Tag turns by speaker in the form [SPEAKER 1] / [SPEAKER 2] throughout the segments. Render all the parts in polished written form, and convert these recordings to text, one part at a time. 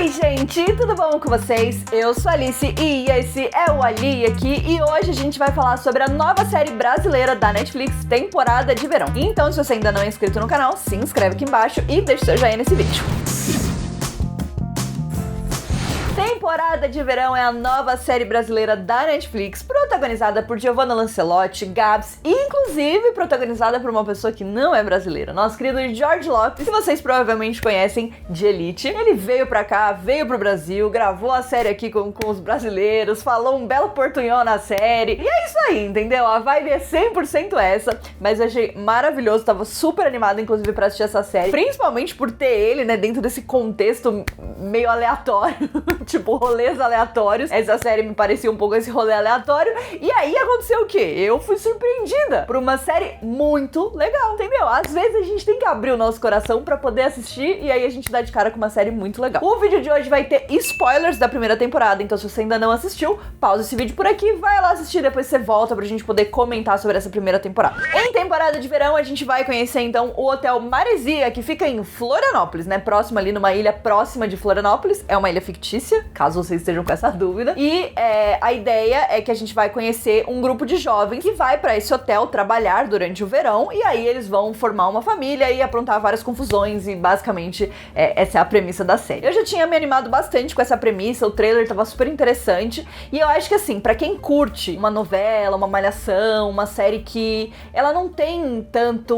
[SPEAKER 1] Oi gente, tudo bom com vocês? Eu sou a Alice e esse é o Ali aqui e hoje a gente vai falar sobre a nova série brasileira da Netflix, temporada de verão. Então se você ainda não é inscrito no canal, se inscreve aqui embaixo e deixa seu joinha nesse vídeo. Temporada de Verão é a nova série brasileira da Netflix, protagonizada por Giovanna Lancelotti, Gabs e inclusive protagonizada por uma pessoa que não é brasileira, nosso querido Jorge Lopes, que vocês provavelmente conhecem de Elite. Ele veio pra cá, veio pro Brasil, gravou a série aqui com os brasileiros, falou um belo portunhol na série, e é isso aí, entendeu? A vibe é 100% essa, mas eu achei maravilhoso, tava super animada inclusive pra assistir essa série, principalmente por ter ele, né, dentro desse contexto meio aleatório, tipo rolês aleatórios. Essa série me parecia um pouco esse rolê aleatório. E aí aconteceu o quê? Eu fui surpreendida por uma série muito legal, entendeu? Às vezes a gente tem que abrir o nosso coração pra poder assistir e aí a gente dá de cara com uma série muito legal. O vídeo de hoje vai ter spoilers da primeira temporada, então se você ainda não assistiu, pausa esse vídeo por aqui, vai lá assistir, depois você volta pra gente poder comentar sobre essa primeira temporada. Em temporada de verão, a gente vai conhecer então o Hotel Maresia, que fica em Florianópolis, né? Próximo ali, numa ilha próxima de Florianópolis. É uma ilha fictícia, caso vocês estejam com essa dúvida. E a ideia é que a gente vai conhecer um grupo de jovens que vai pra esse hotel trabalhar durante o verão, e aí eles vão formar uma família e aprontar várias confusões, e basicamente essa é a premissa da série. Eu já tinha me animado bastante com essa premissa, o trailer tava super interessante, e eu acho que assim, pra quem curte uma novela, uma malhação, uma série que ela não tem tanto...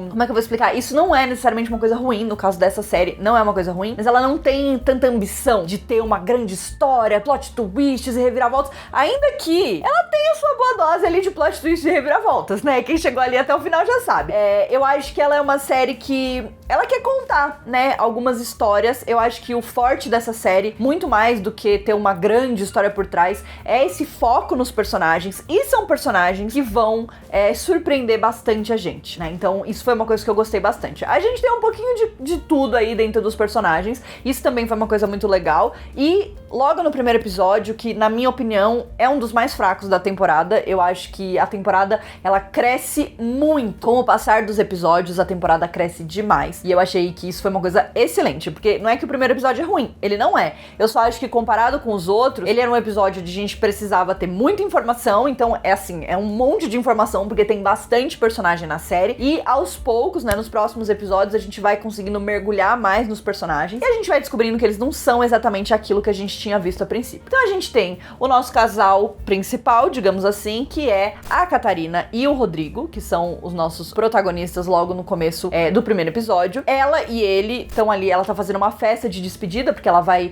[SPEAKER 1] Como é que eu vou explicar? Isso não é necessariamente uma coisa ruim, no caso dessa série, não é uma coisa ruim, mas ela não tem tanta ambição de ter uma grande história, plot twists e reviravoltas, ainda que ela tenha sua boa dose ali de plot twists e reviravoltas, né? Quem chegou ali até o final já sabe. Eu acho que ela é uma série que ela quer contar, né, algumas histórias. Eu acho que o forte dessa série, muito mais do que ter uma grande história por trás, é esse foco nos personagens, e são personagens que vão surpreender bastante a gente, né? Então isso foi uma coisa que eu gostei bastante. A gente tem um pouquinho de tudo aí dentro dos personagens, isso também foi uma coisa muito legal, e logo no primeiro episódio, que na minha opinião é um dos mais fracos da temporada, eu acho que a temporada ela cresce muito. Com o passar dos episódios, a temporada cresce demais. E eu achei que isso foi uma coisa excelente, porque não é que o primeiro episódio é ruim, ele não é. Eu só acho que comparado com os outros, ele era um episódio onde a gente precisava ter muita informação, então é um monte de informação, porque tem bastante personagem na série, e aos poucos, né, nos próximos episódios, a gente vai conseguindo mergulhar mais nos personagens, e a gente vai descobrindo que eles não são exatamente aquilo que a gente tinha visto a princípio. Então a gente tem o nosso casal principal, digamos assim, que é a Catarina e o Rodrigo, que são os nossos protagonistas logo no começo do primeiro episódio. Ela e ele estão ali, ela tá fazendo uma festa de despedida, porque ela vai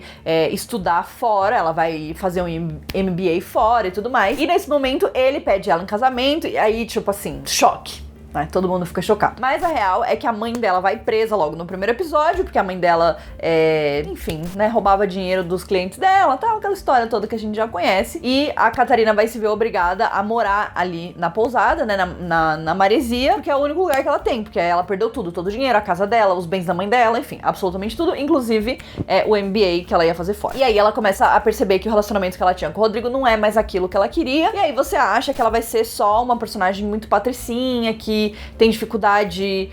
[SPEAKER 1] estudar fora, ela vai fazer um MBA fora e tudo mais. E nesse momento ele pede ela em casamento, e aí tipo assim, choque. Todo mundo fica chocado. Mas a real é que a mãe dela vai presa logo no primeiro episódio, porque a mãe dela, enfim, né, roubava dinheiro dos clientes dela, tal, aquela história toda que a gente já conhece. E a Catarina vai se ver obrigada a morar ali na pousada, né, na Maresia, porque é o único lugar que ela tem, porque ela perdeu tudo, todo o dinheiro, a casa dela, os bens da mãe dela, enfim, absolutamente tudo, inclusive o MBA que ela ia fazer fora. E aí ela começa a perceber que o relacionamento que ela tinha com o Rodrigo não é mais aquilo que ela queria, e aí você acha que ela vai ser só uma personagem muito patricinha, que tem dificuldade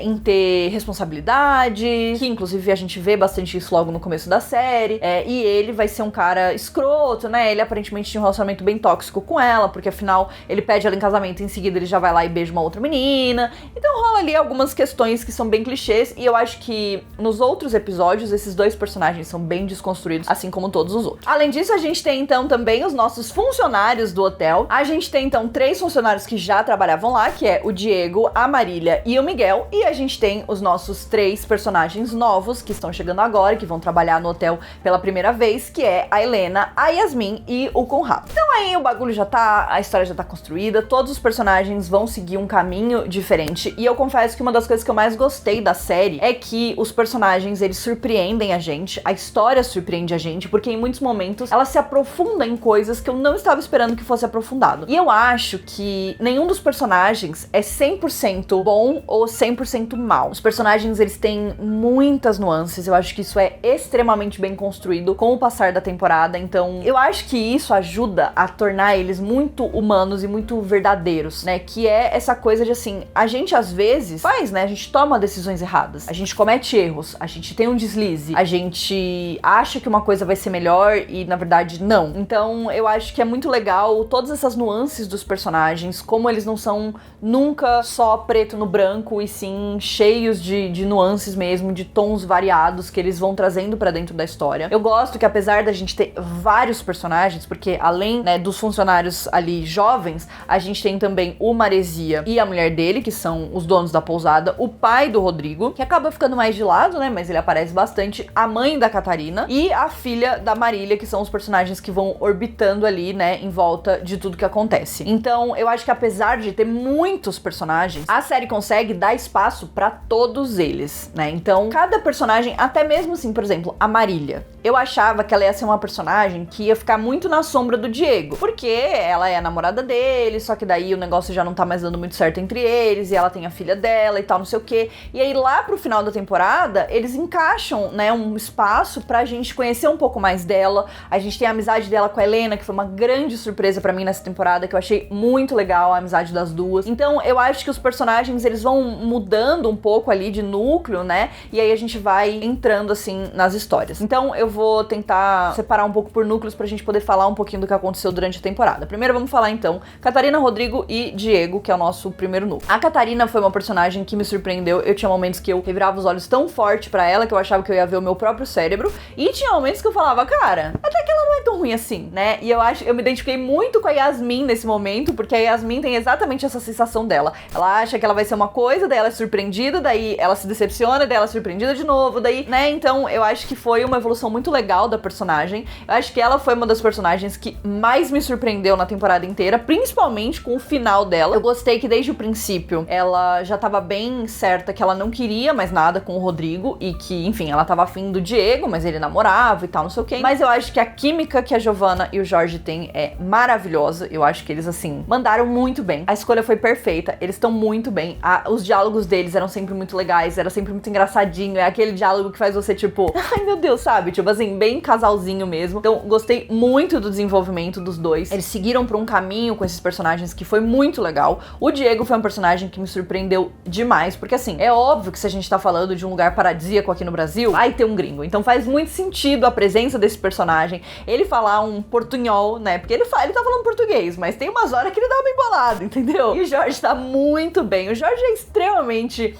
[SPEAKER 1] em ter responsabilidade, que inclusive a gente vê bastante isso logo no começo da série, e ele vai ser um cara escroto, né? Ele aparentemente tinha um relacionamento bem tóxico com ela, porque afinal ele pede ela em casamento e em seguida ele já vai lá e beija uma outra menina. Então rola ali algumas questões que são bem clichês, e eu acho que nos outros episódios esses dois personagens são bem desconstruídos, assim como todos os outros. Além disso, a gente tem então também os nossos funcionários do hotel. A gente tem então 3 funcionários que já trabalhavam lá, que é o Diego, a Marília e o Miguel, e a gente tem os nossos 3 personagens novos que estão chegando agora, que vão trabalhar no hotel pela primeira vez, que é a Helena, a Yasmin e o Conrado. Então aí o bagulho a história já tá construída, todos os personagens vão seguir um caminho diferente, e eu confesso que uma das coisas que eu mais gostei da série é que os personagens, eles surpreendem a gente, a história surpreende a gente, porque em muitos momentos ela se aprofunda em coisas que eu não estava esperando que fosse aprofundado. E eu acho que nenhum dos personagens é 100% bom ou 100% mal. Os personagens, eles têm muitas nuances, eu acho que isso é extremamente bem construído com o passar da temporada, então eu acho que isso ajuda a tornar eles muito humanos e muito verdadeiros, né, que é essa coisa de assim, a gente às vezes faz, né, a gente toma decisões erradas, a gente comete erros, a gente tem um deslize, a gente acha que uma coisa vai ser melhor e na verdade não. Então eu acho que é muito legal todas essas nuances dos personagens, como eles não são nunca só preto no branco e sim cheios de nuances mesmo, de tons variados que eles vão trazendo pra dentro da história. Eu gosto que apesar da gente ter vários personagens, porque além, né, dos funcionários ali jovens, a gente tem também o Maresia e a mulher dele, que são os donos da pousada, o pai do Rodrigo, que acaba ficando mais de lado, né, mas ele aparece bastante, a mãe da Catarina e a filha da Marília, que são os personagens que vão orbitando ali, né, em volta de tudo que acontece. Então, eu acho que apesar de ter muitos personagens, a série consegue dar espaço pra todos eles, né? Então, cada personagem, até mesmo assim, por exemplo, a Marília, eu achava que ela ia ser uma personagem que ia ficar muito na sombra do Diego, porque ela é a namorada dele, só que daí o negócio já não tá mais dando muito certo entre eles, e ela tem a filha dela e tal, não sei o quê. E aí lá pro final da temporada, eles encaixam, né, um espaço pra gente conhecer um pouco mais dela. A gente tem a amizade dela com a Helena, que foi uma grande surpresa pra mim nessa temporada, que eu achei muito legal a amizade das duas. Então eu acho que os personagens, eles vão mudando um pouco ali de núcleo, né, e aí a gente vai entrando assim nas histórias. Então eu vou tentar separar um pouco por núcleos pra gente poder falar um pouquinho do que aconteceu durante a temporada. Primeiro vamos falar então Catarina, Rodrigo e Diego, que é o nosso primeiro núcleo. A Catarina foi uma personagem que me surpreendeu. Eu tinha momentos que eu revirava os olhos tão forte pra ela que eu achava que eu ia ver o meu próprio cérebro, e tinha momentos que eu falava, cara, até que ela não é tão ruim assim, né? E eu me identifiquei muito com a Yasmin nesse momento, porque a Yasmin tem exatamente essa sensação dela. Ela acha que ela vai ser uma coisa, daí ela é surpreendida, daí ela se decepciona, daí ela é surpreendida de novo, daí, né? Então eu acho que foi uma evolução muito legal da personagem. Eu acho que ela foi uma das personagens que mais me surpreendeu na temporada inteira, principalmente com o final dela. Eu gostei que desde o princípio ela já tava bem certa que ela não queria mais nada com o Rodrigo e que, enfim, ela tava afim do Diego, mas ele namorava e tal, não sei o quê. Mas eu acho que a química que a Giovanna e o Jorge têm é maravilhosa. Eu acho que eles, assim, mandaram muito bem. A escolha foi perfeita, eles estão muito bem. Os diálogos deles eram sempre muito legais, era sempre muito engraçadinho. É aquele diálogo que faz você, tipo, ai meu Deus, sabe? Tipo assim, bem casalzinho mesmo. Então, gostei muito do desenvolvimento dos dois. Eles seguiram por um caminho com esses personagens que foi muito legal. O Diego foi um personagem que me surpreendeu demais, porque assim, é óbvio que se a gente tá falando de um lugar paradisíaco aqui no Brasil, vai ter um gringo. Então faz muito sentido a presença desse personagem, ele falar um portunhol, né? Porque ele tá falando português, mas tem umas horas que ele dá uma embolada, entendeu? E o Jorge tá muito bem. O Jorge é extremamente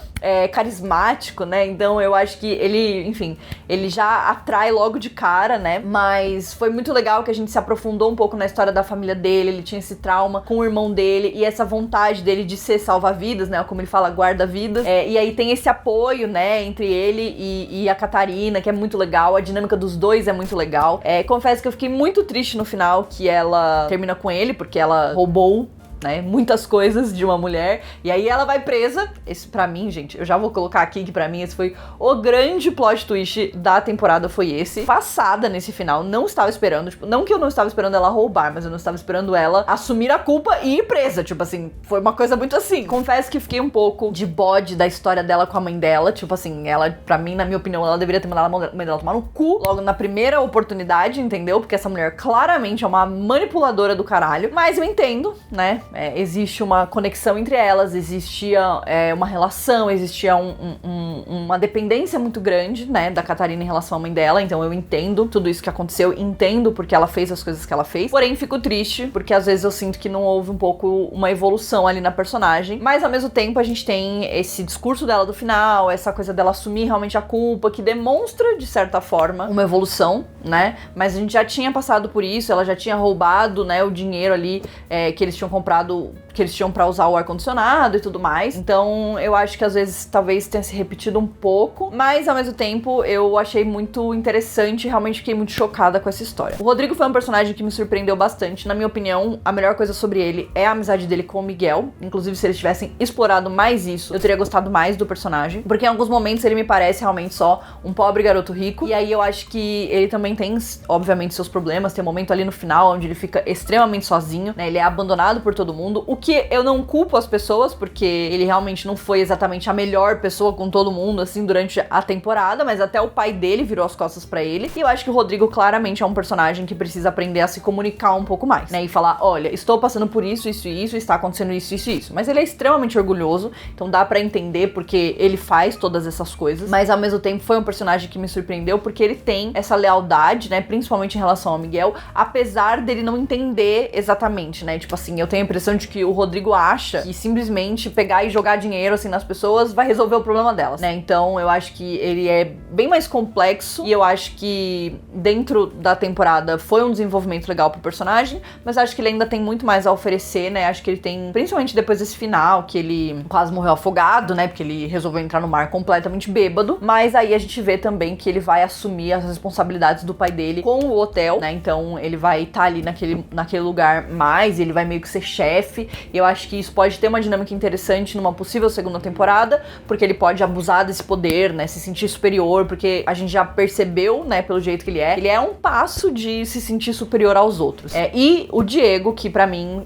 [SPEAKER 1] carismático, né? Então eu acho que ele, enfim, ele já atrai logo de cara, né? Mas foi muito legal que a gente se aprofundou um pouco na história da família dele. Ele tinha esse trauma com o irmão dele e essa vontade dele de ser salva-vidas, né? Como ele fala, guarda-vidas. E aí tem esse apoio, né? Entre ele e a Catarina, que é muito legal. A dinâmica dos dois é muito legal. Confesso que eu fiquei muito triste no final que ela termina com ele, porque ela roubou, né, muitas coisas de uma mulher, e aí ela vai presa. Esse, pra mim, gente, eu já vou colocar aqui que pra mim esse foi o grande plot twist da temporada, foi esse. Passada nesse final, não estava esperando, tipo, não que eu não estava esperando ela roubar, mas eu não estava esperando ela assumir a culpa e ir presa, tipo assim, foi uma coisa muito assim. Confesso que fiquei um pouco de bode da história dela com a mãe dela, tipo assim, ela, pra mim, na minha opinião, ela deveria ter mandado a mãe dela tomar no cu logo na primeira oportunidade, entendeu? Porque essa mulher claramente é uma manipuladora do caralho, mas eu entendo, né? Existe uma conexão entre elas, existia uma relação, existia uma dependência muito grande, né, da Catarina em relação à mãe dela, então eu entendo tudo isso que aconteceu, entendo porque ela fez as coisas que ela fez, porém fico triste, porque às vezes eu sinto que não houve um pouco uma evolução ali na personagem, mas ao mesmo tempo a gente tem esse discurso dela do final, essa coisa dela assumir realmente a culpa, que demonstra, de certa forma, uma evolução, né, mas a gente já tinha passado por isso, ela já tinha roubado, né, o dinheiro ali que eles tinham comprado, que eles tinham pra usar o ar-condicionado e tudo mais. Então eu acho que às vezes talvez tenha se repetido um pouco, mas ao mesmo tempo eu achei muito interessante e realmente fiquei muito chocada com essa história. O Rodrigo foi um personagem que me surpreendeu bastante. Na minha opinião, a melhor coisa sobre ele é a amizade dele com o Miguel. Inclusive, se eles tivessem explorado mais isso, eu teria gostado mais do personagem, porque em alguns momentos ele me parece realmente só um pobre garoto rico, e aí eu acho que ele também tem, obviamente, seus problemas. Tem um momento ali no final onde ele fica extremamente sozinho, né? Ele é abandonado por todo mundo, o que eu não culpo as pessoas, porque ele realmente não foi exatamente a melhor pessoa com todo mundo, assim, durante a temporada, mas até o pai dele virou as costas pra ele. E eu acho que o Rodrigo claramente é um personagem que precisa aprender a se comunicar um pouco mais, né? E falar, olha, estou passando por isso, isso e isso, está acontecendo isso, isso e isso. Mas ele é extremamente orgulhoso, então dá pra entender porque ele faz todas essas coisas, mas ao mesmo tempo foi um personagem que me surpreendeu porque ele tem essa lealdade, né, principalmente em relação ao Miguel, apesar dele não entender exatamente, né, tipo assim, eu tenho a impressão de que o Rodrigo acha que simplesmente pegar e jogar dinheiro, assim, nas pessoas vai resolver o problema delas, né, então eu acho que ele é bem mais complexo e eu acho que dentro da temporada foi um desenvolvimento legal pro personagem, mas acho que ele ainda tem muito mais a oferecer, né, acho que ele tem, principalmente depois desse final, que ele quase morreu afogado, né, porque ele resolveu entrar no mar completamente bêbado, mas aí a gente vê também que ele vai assumir as responsabilidades do pai dele com o hotel, né, então ele vai estar ali naquele lugar mais, ele vai meio que ser chefe, e eu acho que isso pode ter uma dinâmica interessante numa possível segunda temporada, porque ele pode abusar desse poder, né, se sentir superior, porque a gente já percebeu, né, pelo jeito que ele é um passo de se sentir superior aos outros. E o Diego, que pra mim,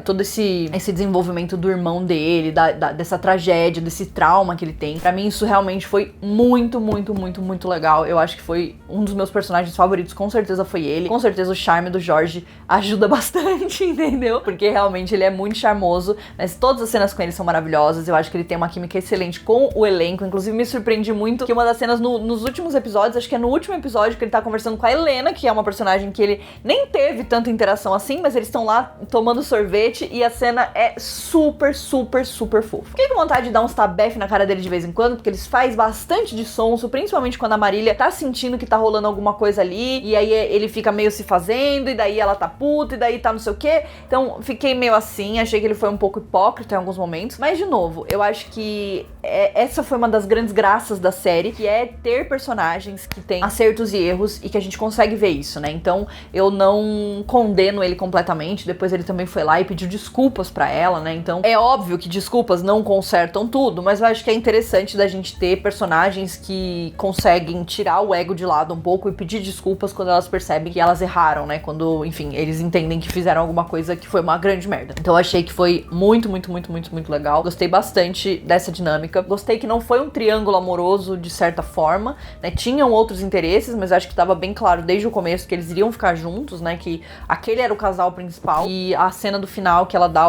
[SPEAKER 1] todo esse desenvolvimento do irmão dele, dessa tragédia, desse trauma que ele tem, pra mim isso realmente foi muito, muito, muito, muito legal. Eu acho que foi um dos meus personagens favoritos, com certeza foi ele. Com certeza o charme do Jorge ajuda bastante, entendeu? Porque realmente ele é muito charmoso, mas todas as cenas com ele são maravilhosas. Eu acho que ele tem uma química excelente com o elenco. Inclusive me surpreendi muito que uma das cenas nos últimos episódios, acho que é no último episódio que ele tá conversando com a Helena, que é uma personagem que ele nem teve tanta interação assim, mas eles estão lá tomando sorvete e a cena é super, super, super fofa. Fiquei com vontade de dar uns tabef na cara dele de vez em quando, porque eles fazem bastante de sonso, principalmente quando a Marília tá sentindo que tá rolando alguma coisa ali, e aí ele fica meio se fazendo, e daí ela tá puta, e daí tá não sei o quê. Então fiquei meio assim, achei que ele foi um pouco hipócrita em alguns momentos, mas de novo, eu acho que essa foi uma das grandes graças da série, que é ter personagens que têm acertos e erros, e que a gente consegue ver isso, né? Então eu não condeno ele completamente, depois ele também foi lá e pediu desculpas pra ela, né? Então é óbvio que desculpas não consertam tudo, mas eu acho que é interessante da gente ter personagens que conseguem tirar o ego de lado um pouco e pedir desculpas quando elas percebem que elas erraram, né? Quando, enfim, eles entendem que fizeram alguma coisa que foi uma grande merda. Então eu achei que foi muito, muito, muito, muito, muito legal. Gostei bastante dessa dinâmica. Gostei que não foi um triângulo amoroso de certa forma, né? Tinham outros interesses, mas acho que tava bem claro desde o começo que eles iriam ficar juntos, né? Que aquele era o casal principal. E a cena do final que ela dá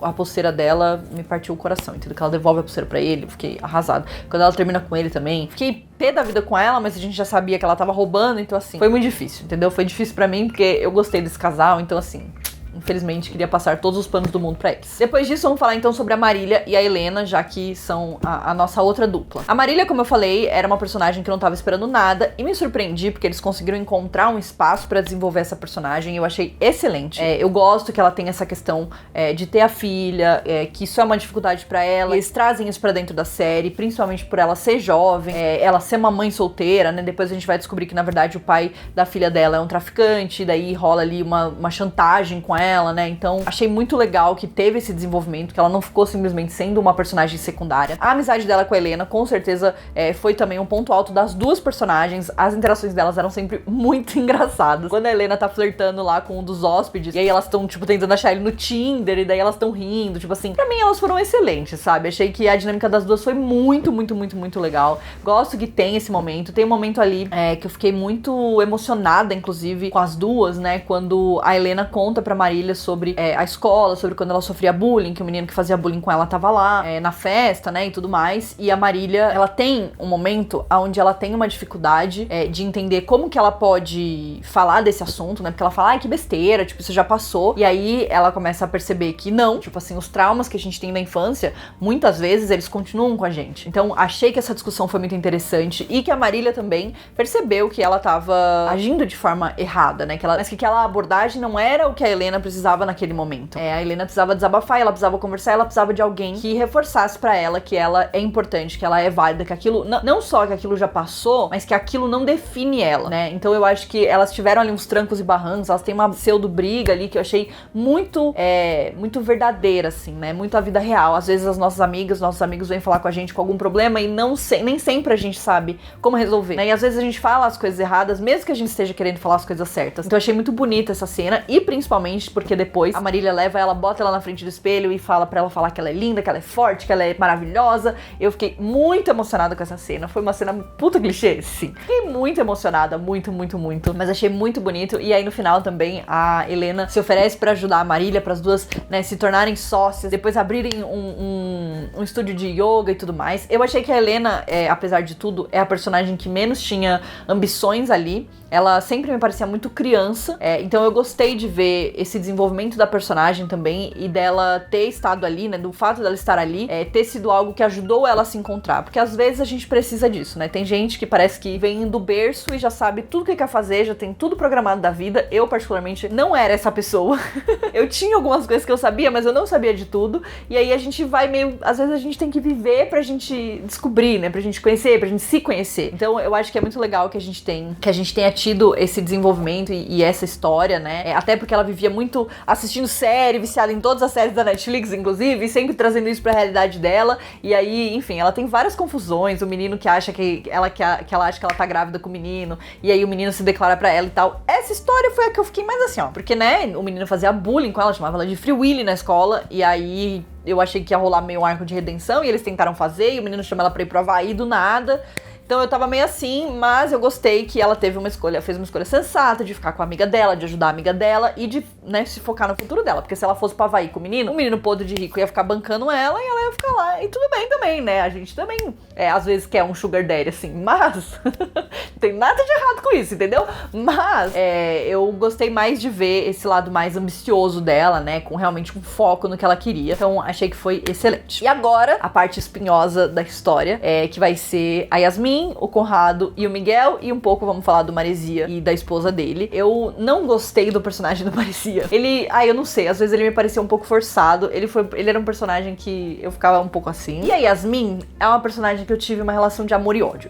[SPEAKER 1] a pulseira dela me partiu o coração, entendeu? Que ela devolve a pulseira pra ele, fiquei arrasada. Quando ela termina com ele também, fiquei pé da vida com ela, mas a gente já sabia que ela tava roubando, então assim, foi muito difícil, entendeu? Foi difícil pra mim porque eu gostei desse casal, então assim, infelizmente, queria passar todos os panos do mundo pra eles. Depois disso, vamos falar então sobre a Marília e a Helena, já que são a nossa outra dupla. A Marília, como eu falei, era uma personagem que eu não tava esperando nada e me surpreendi porque eles conseguiram encontrar um espaço pra desenvolver essa personagem e eu achei excelente. Eu gosto que ela tem essa questão de ter a filha, que isso é uma dificuldade pra ela. Eles trazem isso pra dentro da série, principalmente por ela ser jovem, ela ser uma mãe solteira, né? Depois a gente vai descobrir que, na verdade, o pai da filha dela é um traficante, daí rola ali uma chantagem com ela, né? Então, achei muito legal que teve esse desenvolvimento, que ela não ficou simplesmente sendo uma personagem secundária. A amizade dela com a Helena, com certeza, foi também um ponto alto das duas personagens. As interações delas eram sempre muito engraçadas. Quando a Helena tá flertando lá com um dos hóspedes, e aí elas estão, tipo, tentando achar ele no Tinder, e daí elas estão rindo, tipo assim. Pra mim, elas foram excelentes, sabe? Achei que a dinâmica das duas foi muito, muito, muito, muito legal. Gosto que tem esse momento. Tem um momento ali que eu fiquei muito emocionada, inclusive, com as duas, né? Quando a Helena conta pra Marília sobre a escola, sobre quando ela sofria bullying, que o menino que fazia bullying com ela tava lá, na festa, né, e tudo mais. E a Marília, ela tem um momento onde ela tem uma dificuldade de entender como que ela pode falar desse assunto, né, porque ela fala, ai, que besteira, tipo, isso já passou. E aí ela começa a perceber que não, tipo assim, os traumas que a gente tem na infância, muitas vezes eles continuam com a gente. Então, achei que essa discussão foi muito interessante e que a Marília também percebeu que ela tava agindo de forma errada, né, mas que aquela abordagem não era o que a Helena Helena precisava naquele momento. A Helena precisava desabafar, ela precisava conversar, ela precisava de alguém que reforçasse pra ela que ela é importante, que ela é válida, que aquilo, não só que aquilo já passou, mas que aquilo não define ela, né? Então eu acho que elas tiveram ali uns trancos e barrancos, elas têm uma pseudo-briga ali que eu achei muito verdadeira, assim, né? Muito a vida real. Às vezes as nossos amigos vêm falar com a gente com algum problema e nem sempre a gente sabe como resolver, né? E às vezes a gente fala as coisas erradas, mesmo que a gente esteja querendo falar as coisas certas. Então eu achei muito bonita essa cena, e principalmente porque depois a Marília leva ela, bota ela na frente do espelho e fala pra ela falar que ela é linda, que ela é forte, que ela é maravilhosa. Eu fiquei muito emocionada com essa cena. Foi uma cena puta clichê, sim. Fiquei muito emocionada, muito, mas achei muito bonito. E aí no final também a Helena se oferece pra ajudar a Marília, pras duas, né, se tornarem sócias, depois abrirem um estúdio de yoga e tudo mais. Eu achei que a Helena, apesar de tudo, é a personagem que menos tinha ambições ali. Ela sempre me parecia muito criança, então eu gostei de ver esse desenvolvimento da personagem também, e dela ter estado ali, né, do fato dela estar ali, ter sido algo que ajudou ela a se encontrar, porque às vezes a gente precisa disso, né? Tem gente que parece que vem do berço e já sabe tudo o que quer fazer, já tem tudo programado da vida. Eu, particularmente, não era essa pessoa. Eu tinha algumas coisas que eu sabia, mas eu não sabia de tudo, e aí a gente vai meio... Às vezes a gente tem que viver pra gente descobrir, né? Pra gente conhecer, pra gente se conhecer. Então eu acho que é muito legal que a gente tenha tido esse desenvolvimento e essa história, né? Até porque ela vivia muito assistindo série, viciada em todas as séries da Netflix, inclusive, e sempre trazendo isso pra realidade dela. E aí, enfim, ela tem várias confusões. O menino que acha que ela acha que ela tá grávida com o menino, e aí o menino se declara pra ela e tal. Essa história foi a que eu fiquei mais assim, ó. Porque, né, o menino fazia bullying com ela, chamava ela de Free Willy na escola, e aí eu achei que ia rolar meio um arco de redenção, e eles tentaram fazer, e o menino chama ela pra ir pro Havaí do nada. Então eu tava meio assim, mas eu gostei que ela fez uma escolha sensata de ficar com a amiga dela, de ajudar a amiga dela e de, né, se focar no futuro dela. Porque se ela fosse pro Havaí com o menino podre de rico ia ficar bancando ela e ela ia ficar lá. E tudo bem também, né? A gente também, às vezes quer um sugar daddy assim, mas não tem nada de errado com isso, entendeu? Mas eu gostei mais de ver esse lado mais ambicioso dela, né? Com realmente um foco no que ela queria. Então achei que foi excelente. E agora, a parte espinhosa da história, que vai ser a Yasmin, o Conrado e o Miguel, e um pouco vamos falar do Maresia e da esposa dele. Eu não gostei do personagem do Maresia. Eu não sei, às vezes ele me parecia um pouco forçado. Ele era um personagem que eu ficava um pouco assim. E a Yasmin é uma personagem que eu tive uma relação de amor e ódio.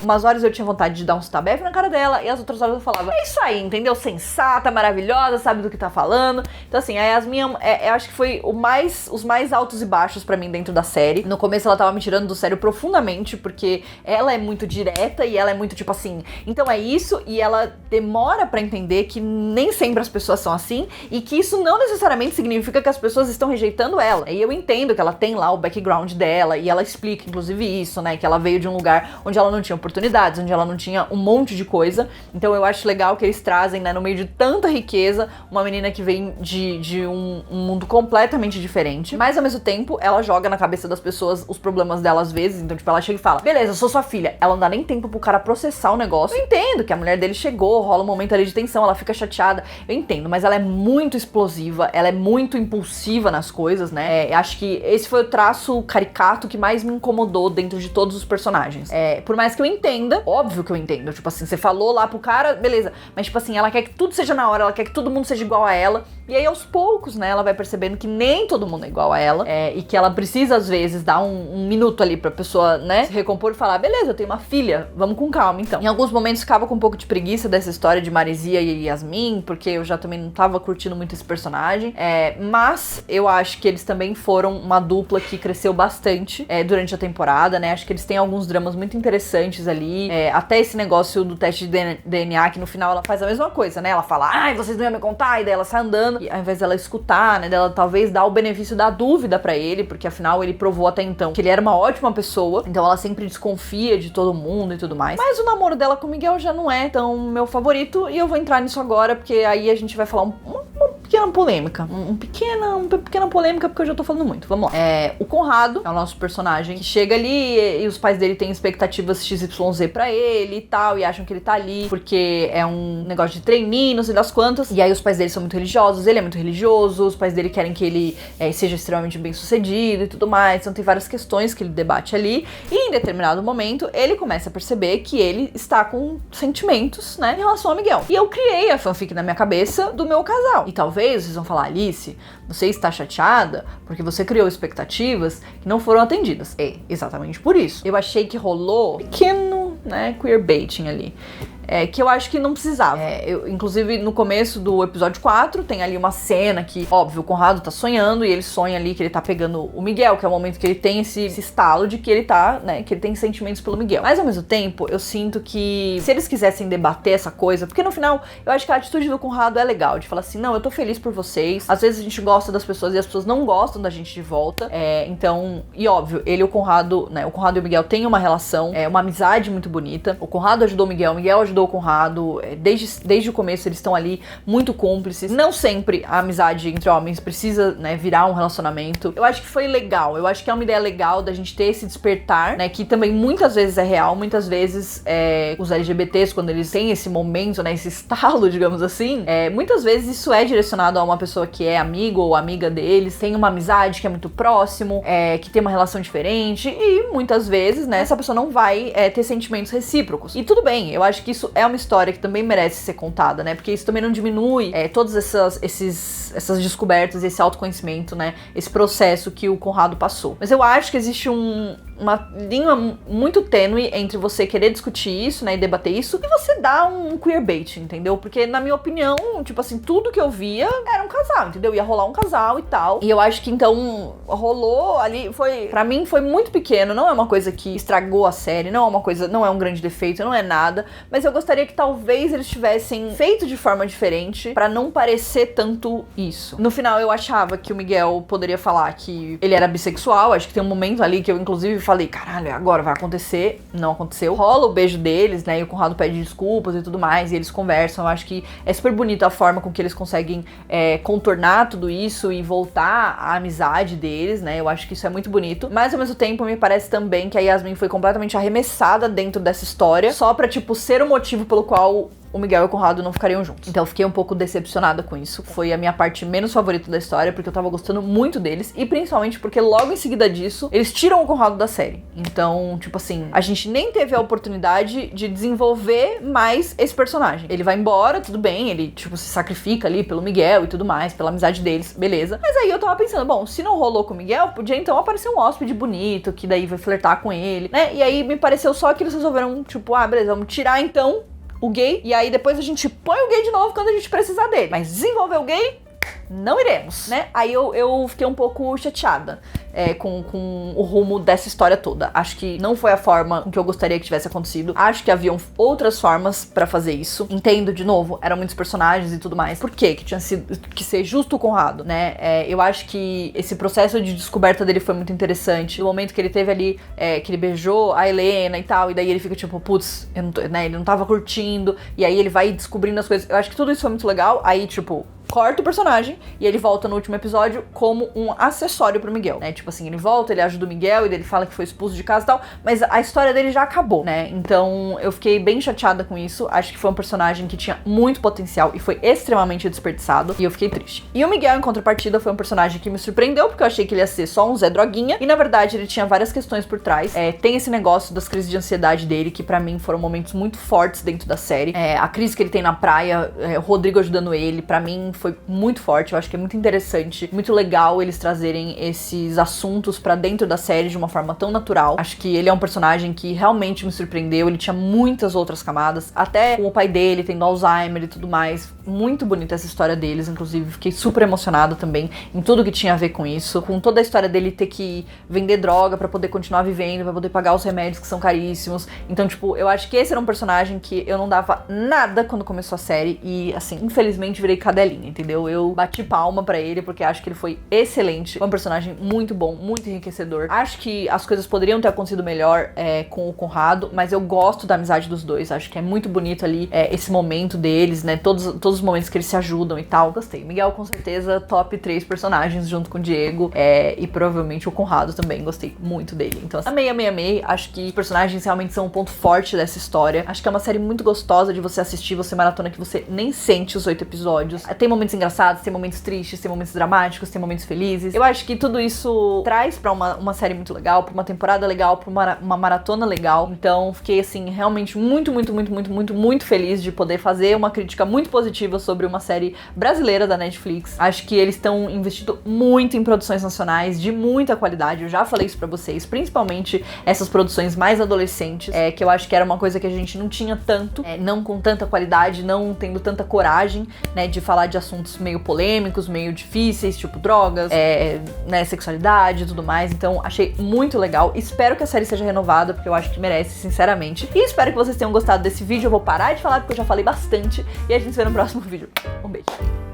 [SPEAKER 1] Umas horas eu tinha vontade de dar uns tabef na cara dela, e as outras horas eu falava, é isso aí, entendeu? Sensata, maravilhosa, sabe do que tá falando. Então assim, a Yasmin, eu acho que foi os mais altos e baixos pra mim dentro da série. No começo ela tava me tirando do sério profundamente, porque ela é muito direta e ela é muito tipo assim, então é isso, e ela demora pra entender que nem sempre as pessoas são assim, e que isso não necessariamente significa que as pessoas estão rejeitando ela. E eu entendo que ela tem lá o background dela, e ela explica inclusive isso, né, que ela veio de um lugar onde ela não tinha oportunidades, onde ela não tinha um monte de coisa. Então eu acho legal que eles trazem, né, no meio de tanta riqueza, uma menina que vem de um mundo completamente diferente, mas ao mesmo tempo ela joga na cabeça das pessoas os problemas dela às vezes. Então tipo, ela chega e fala, beleza, eu sou sua filha. Ela não dá nem tempo pro cara processar o negócio. Eu entendo que a mulher dele chegou, rola um momento ali de tensão, ela fica chateada. Eu entendo, mas ela é muito explosiva, ela é muito impulsiva nas coisas, né? Acho que esse foi o traço caricato que mais me incomodou dentro de todos os personagens. Por mais que eu entenda, óbvio que eu entendo. Tipo assim, você falou lá pro cara, beleza. Mas tipo assim, ela quer que tudo seja na hora, ela quer que todo mundo seja igual a ela. E aí aos poucos, né, ela vai percebendo que nem todo mundo é igual a ela. E que ela precisa, às vezes, dar um minuto ali pra pessoa, né, se recompor e falar, beleza, eu tenho uma filha, vamos com calma então. Em alguns momentos ficava com um pouco de preguiça dessa história de Maresia e Yasmin, porque eu já também não tava curtindo muito esse personagem, mas eu acho que eles também foram uma dupla que cresceu bastante durante a temporada, né, acho que eles têm alguns dramas muito interessantes ali, até esse negócio do teste de DNA, que no final ela faz a mesma coisa, né, ela fala, ai, vocês não iam me contar, e daí ela sai andando, e ao invés dela escutar, né, dela talvez dar o benefício da dúvida pra ele, porque afinal ele provou até então que ele era uma ótima pessoa, então ela sempre desconfia de todo mundo e tudo mais. Mas o namoro dela com o Miguel já não é tão meu favorito, e eu vou entrar nisso agora, porque aí a gente vai falar uma pequena polêmica. Uma pequena polêmica, porque eu já tô falando muito. Vamos lá. O Conrado é o nosso personagem que chega ali e os pais dele têm expectativas XYZ pra ele e tal, e acham que ele tá ali porque é um negócio de treininho, não sei das quantas. E aí os pais dele são muito religiosos, ele é muito religioso, os pais dele querem que ele seja extremamente bem sucedido e tudo mais. Então tem várias questões que ele debate ali, e em determinado momento ele começa a perceber que ele está com sentimentos, né, em relação a Miguel. E eu criei a fanfic na minha cabeça do meu casal. E talvez talvez vocês vão falar, Alice, você está chateada porque você criou expectativas que não foram atendidas. É exatamente por isso. Eu achei que rolou pequeno, né, queerbaiting ali. Que eu acho que não precisava. Inclusive, no começo do episódio 4, tem ali uma cena que, óbvio, o Conrado tá sonhando e ele sonha ali que ele tá pegando o Miguel, que é o momento que ele tem esse estalo de que ele tá, né, que ele tem sentimentos pelo Miguel. Mas, ao mesmo tempo, eu sinto que se eles quisessem debater essa coisa, porque no final, eu acho que a atitude do Conrado é legal, de falar assim, não, eu tô feliz por vocês. Às vezes a gente gosta das pessoas e as pessoas não gostam da gente de volta. Então, e óbvio, ele e o Conrado, né, o Conrado e o Miguel têm uma relação, uma amizade muito bonita. O Conrado ajudou o Miguel ajudou o Conrado, desde o começo eles estão ali muito cúmplices. Não sempre a amizade entre homens precisa, né, virar um relacionamento. Eu acho que foi legal, eu acho que é uma ideia legal da gente ter esse despertar, né, que também muitas vezes é real, muitas vezes os LGBTs, quando eles têm esse momento, né, esse estalo, digamos assim, muitas vezes isso é direcionado a uma pessoa que é amigo ou amiga deles, tem uma amizade que é muito próximo, que tem uma relação diferente, e muitas vezes, né, essa pessoa não vai ter sentimentos recíprocos. E tudo bem, eu acho que isso é uma história que também merece ser contada, né? Porque isso também não diminui todas essas descobertas, esse autoconhecimento, né? Esse processo que o Conrado passou. Mas eu acho que existe uma linha muito tênue entre você querer discutir isso, né, e debater isso, e você dar um queerbait, entendeu? Porque, na minha opinião, tipo assim, tudo que eu via era um casal, entendeu? Ia rolar um casal e tal. E eu acho que, então, rolou ali, pra mim, foi muito pequeno, não é uma coisa que estragou a série, não é um grande defeito, não é nada, mas eu gostaria que talvez eles tivessem feito de forma diferente pra não parecer tanto isso. No final, eu achava que o Miguel poderia falar que ele era bissexual, acho que tem um momento ali que eu, inclusive, falei, caralho, agora vai acontecer. Não aconteceu. Rola o beijo deles, né, e o Conrado pede desculpas e tudo mais, e eles conversam. Eu acho que é super bonita a forma com que eles conseguem contornar tudo isso e voltar à amizade deles, né, eu acho que isso é muito bonito. Mas, ao mesmo tempo, me parece também que a Yasmin foi completamente arremessada dentro dessa história, só pra, tipo, ser o motivo pelo qual o Miguel e o Conrado não ficariam juntos. Então eu fiquei um pouco decepcionada com isso. Foi a minha parte menos favorita da história, porque eu tava gostando muito deles, e principalmente porque logo em seguida disso, eles tiram o Conrado da série. Então, tipo assim, a gente nem teve a oportunidade de desenvolver mais esse personagem. Ele vai embora, tudo bem, ele, tipo, se sacrifica ali pelo Miguel e tudo mais, pela amizade deles, beleza. Mas aí eu tava pensando, bom, se não rolou com o Miguel, podia então aparecer um hóspede bonito, que daí vai flertar com ele, né? E aí me pareceu só que eles resolveram, tipo, beleza, vamos tirar então o gay, e aí depois a gente põe o gay de novo quando a gente precisar dele. Mas desenvolver o gay, não iremos, né? Aí eu fiquei um pouco chateada com o rumo dessa história toda. Acho que não foi a forma com que eu gostaria que tivesse acontecido. Acho que haviam outras formas pra fazer isso. Entendo, de novo, eram muitos personagens e tudo mais. Por quê? Que tinha sido que ser justo o Conrado, né? Eu acho que esse processo de descoberta dele foi muito interessante. No momento que ele teve ali, que ele beijou a Helena e tal, e daí ele fica tipo, putz, né? Ele não tava curtindo, e aí ele vai descobrindo as coisas. Eu acho que tudo isso foi muito legal. Aí, tipo, corta o personagem e ele volta no último episódio como um acessório pro Miguel, né? Tipo assim, ele volta, ele ajuda o Miguel e ele fala que foi expulso de casa e tal, mas a história dele já acabou, né? Então eu fiquei bem chateada com isso. Acho que foi um personagem que tinha muito potencial e foi extremamente desperdiçado, e eu fiquei triste. E o Miguel, em contrapartida, foi um personagem que me surpreendeu, porque eu achei que ele ia ser só um Zé Droguinha, e na verdade ele tinha várias questões por trás. Tem esse negócio das crises de ansiedade dele, que pra mim foram momentos muito fortes dentro da série. A crise que ele tem na praia, o Rodrigo ajudando ele, pra mim foi muito forte. Eu acho que é muito interessante, muito legal eles trazerem esses assuntos pra dentro da série de uma forma tão natural. Acho que ele é um personagem que realmente me surpreendeu. Ele tinha muitas outras camadas, até com o pai dele tendo Alzheimer e tudo mais. Muito bonita essa história deles, inclusive fiquei super emocionada também em tudo que tinha a ver com isso, com toda a história dele ter que vender droga pra poder continuar vivendo, pra poder pagar os remédios que são caríssimos. Então, tipo, eu acho que esse era um personagem que eu não dava nada quando começou a série, e assim, infelizmente virei cadelinha, entendeu? Eu bati palma pra ele porque acho que ele foi excelente, foi um personagem muito bom, muito enriquecedor. Acho que as coisas poderiam ter acontecido melhor com o Conrado, mas eu gosto da amizade dos dois, acho que é muito bonito ali esse momento deles, né? Todos os momentos que eles se ajudam e tal. Gostei. Miguel, com certeza, top 3 personagens junto com o Diego, e provavelmente o Conrado também, gostei muito dele. Então, amei, amei, amei. Acho que os personagens realmente são um ponto forte dessa história. Acho que é uma série muito gostosa de você assistir, você maratona, que você nem sente os 8 episódios. Tem momentos momentos engraçados, tem momentos tristes, tem momentos dramáticos, tem momentos felizes. Eu acho que tudo isso traz pra uma série muito legal, pra uma temporada legal, pra uma maratona legal. Então, fiquei, assim, realmente muito feliz de poder fazer uma crítica muito positiva sobre uma série brasileira da Netflix. Acho que eles estão investindo muito em produções nacionais de muita qualidade. Eu já falei isso pra vocês, principalmente essas produções mais adolescentes, que eu acho que era uma coisa que a gente não tinha tanto, não com tanta qualidade, não tendo tanta coragem, né, de falar de assuntos meio polêmicos, meio difíceis, tipo drogas, né, sexualidade e tudo mais. Então, achei muito legal. Espero que a série seja renovada, porque eu acho que merece, sinceramente. E espero que vocês tenham gostado desse vídeo. Eu vou parar de falar, porque eu já falei bastante. E a gente se vê no próximo vídeo. Um beijo.